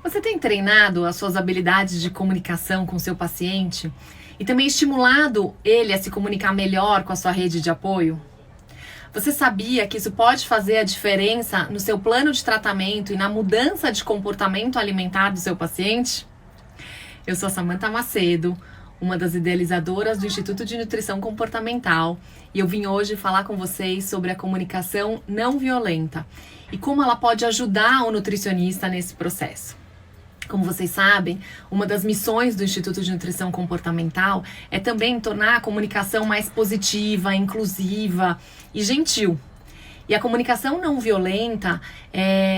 Você tem treinado as suas habilidades de comunicação com seu paciente e também estimulado ele a se comunicar melhor com a sua rede de apoio? Você sabia que isso pode fazer a diferença no seu plano de tratamento e na mudança de comportamento alimentar do seu paciente? Eu sou a Samantha Macedo, uma das idealizadoras do Instituto de Nutrição Comportamental, e eu vim hoje falar com vocês sobre a comunicação não violenta e como ela pode ajudar o nutricionista nesse processo. Como vocês sabem, uma das missões do Instituto de Nutrição Comportamental é também tornar a comunicação mais positiva, inclusiva e gentil. E a comunicação não violenta,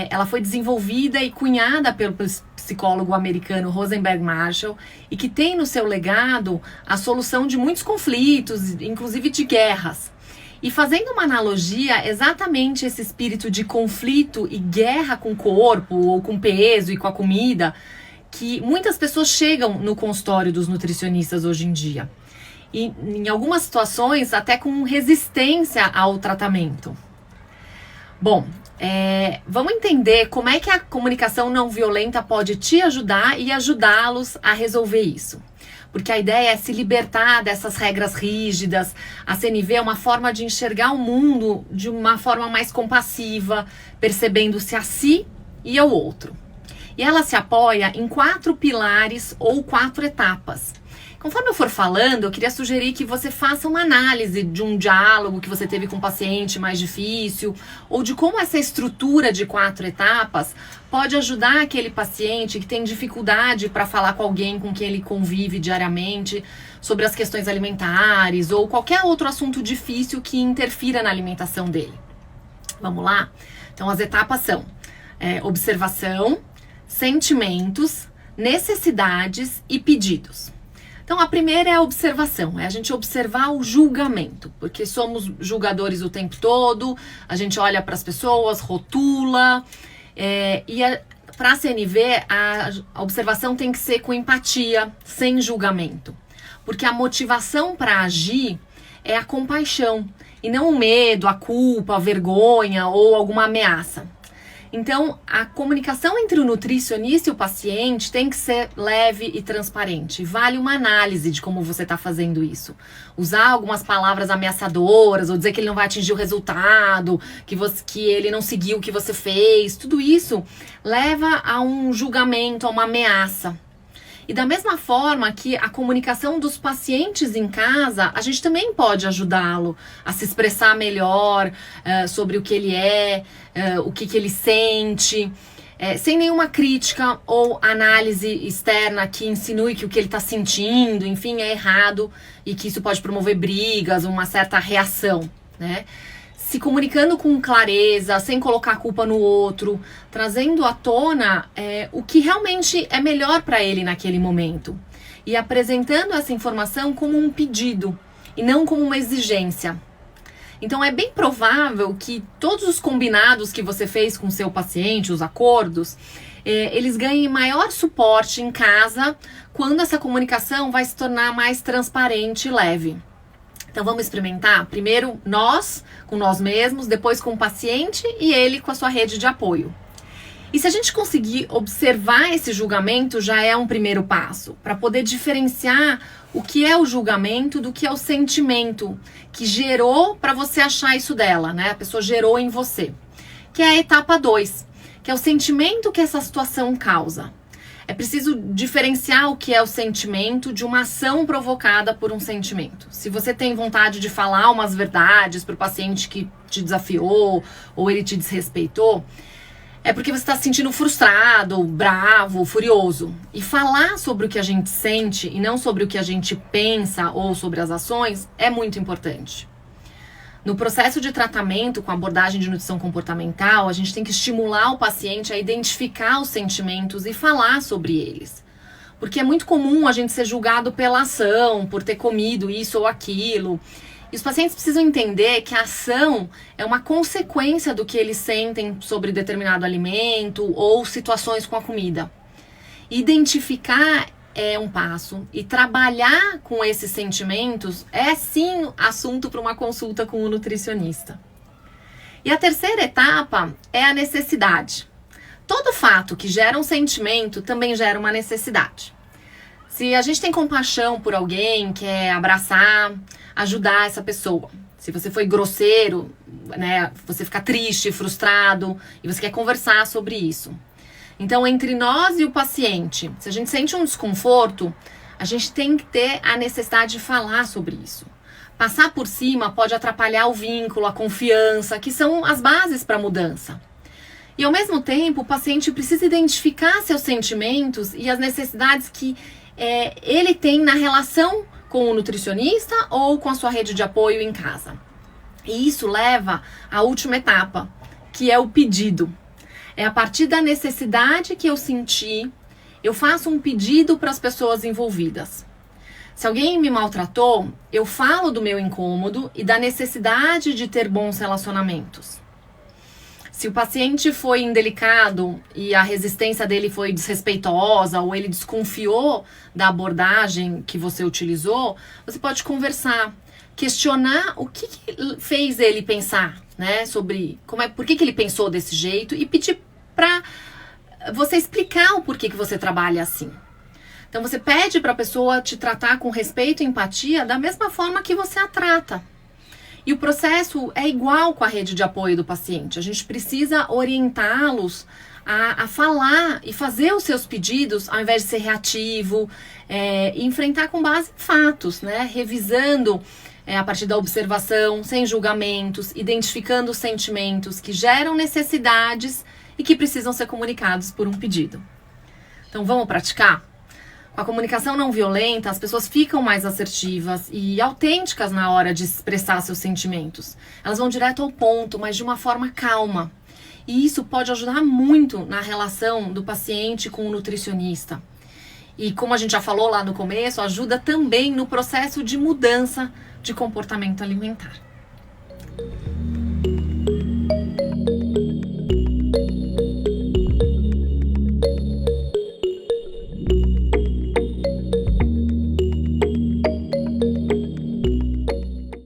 ela foi desenvolvida e cunhada pelo psicólogo americano Rosenberg Marshall e que tem no seu legado a solução de muitos conflitos, inclusive de guerras. E fazendo uma analogia, exatamente esse espírito de conflito e guerra com o corpo, ou com peso e com a comida, que muitas pessoas chegam no consultório dos nutricionistas hoje em dia. E em algumas situações até com resistência ao tratamento. Bom, vamos entender como é que a comunicação não violenta pode te ajudar e ajudá-los a resolver isso. Porque a ideia é se libertar dessas regras rígidas. A CNV é uma forma de enxergar o mundo de uma forma mais compassiva, percebendo-se a si e ao outro. E ela se apoia em 4 pilares ou 4 etapas. Conforme eu for falando, eu queria sugerir que você faça uma análise de um diálogo que você teve com um paciente mais difícil, ou de como essa estrutura de 4 etapas pode ajudar aquele paciente que tem dificuldade para falar com alguém com quem ele convive diariamente sobre as questões alimentares ou qualquer outro assunto difícil que interfira na alimentação dele. Vamos lá? Então as etapas são observação, sentimentos, necessidades e pedidos. Então, a primeira é a observação, é a gente observar o julgamento, porque somos julgadores o tempo todo, a gente olha para as pessoas, rotula, para a CNV, a observação tem que ser com empatia, sem julgamento, porque a motivação para agir é a compaixão, e não o medo, a culpa, a vergonha ou alguma ameaça. Então, a comunicação entre o nutricionista e o paciente tem que ser leve e transparente. Vale uma análise de como você está fazendo isso. Usar algumas palavras ameaçadoras, ou dizer que ele não vai atingir o resultado, que ele não seguiu o que você fez. Tudo isso leva a um julgamento, a uma ameaça. E da mesma forma que a comunicação dos pacientes em casa, a gente também pode ajudá-lo a se expressar melhor sobre o que ele o que ele sente, sem nenhuma crítica ou análise externa que insinue que o que ele está sentindo, enfim, é errado e que isso pode promover brigas, uma certa reação, né? Se comunicando com clareza, sem colocar a culpa no outro, trazendo à tona o que realmente é melhor para ele naquele momento. E apresentando essa informação como um pedido e não como uma exigência. Então é bem provável que todos os combinados que você fez com o seu paciente, os acordos, eles ganhem maior suporte em casa quando essa comunicação vai se tornar mais transparente e leve. Então vamos experimentar? Primeiro nós, com nós mesmos, depois com o paciente e ele com a sua rede de apoio. E se a gente conseguir observar esse julgamento, já é um primeiro passo, para poder diferenciar o que é o julgamento do que é o sentimento que gerou para você achar isso dela, né? A pessoa gerou em você. Que é a etapa 2, que é o sentimento que essa situação causa. É preciso diferenciar o que é o sentimento de uma ação provocada por um sentimento. Se você tem vontade de falar umas verdades para o paciente que te desafiou ou ele te desrespeitou, é porque você está se sentindo frustrado, bravo, furioso. E falar sobre o que a gente sente e não sobre o que a gente pensa ou sobre as ações é muito importante. No processo de tratamento com abordagem de nutrição comportamental, a gente tem que estimular o paciente a identificar os sentimentos e falar sobre eles. Porque é muito comum a gente ser julgado pela ação, por ter comido isso ou aquilo. E os pacientes precisam entender que a ação é uma consequência do que eles sentem sobre determinado alimento ou situações com a comida. Identificar é um passo e trabalhar com esses sentimentos é sim assunto para uma consulta com o nutricionista. E a terceira etapa é a necessidade. todo fato que gera um sentimento também gera uma necessidade. Se a gente tem compaixão por alguém, quer abraçar, ajudar essa pessoa. Se você foi grosseiro, né, você fica triste, frustrado e você quer conversar sobre isso. Então, entre nós e o paciente, se a gente sente um desconforto, a gente tem que ter a necessidade de falar sobre isso. Passar por cima pode atrapalhar o vínculo, a confiança, que são as bases para a mudança. E ao mesmo tempo, o paciente precisa identificar seus sentimentos e as necessidades que ele tem na relação com o nutricionista ou com a sua rede de apoio em casa. E isso leva à última etapa, que é o pedido. É a partir da necessidade que eu senti, eu faço um pedido para as pessoas envolvidas. Se alguém me maltratou, eu falo do meu incômodo e da necessidade de ter bons relacionamentos. Se o paciente foi indelicado e a resistência dele foi desrespeitosa ou ele desconfiou da abordagem que você utilizou, você pode conversar, questionar o que fez ele pensar, né, sobre por que ele pensou desse jeito e pedir para você explicar o porquê que você trabalha assim. Então você pede para a pessoa te tratar com respeito e empatia da mesma forma que você a trata. E o processo é igual com a rede de apoio do paciente. A gente precisa orientá-los a falar e fazer os seus pedidos ao invés de ser reativo, e enfrentar com base em fatos, né? Revisando a partir da observação, sem julgamentos, identificando os sentimentos que geram necessidades e que precisam ser comunicados por um pedido. Então vamos praticar? Com a comunicação não violenta, as pessoas ficam mais assertivas e autênticas na hora de expressar seus sentimentos. Elas vão direto ao ponto, mas de uma forma calma. E isso pode ajudar muito na relação do paciente com o nutricionista. E como a gente já falou lá no começo, ajuda também no processo de mudança de comportamento alimentar.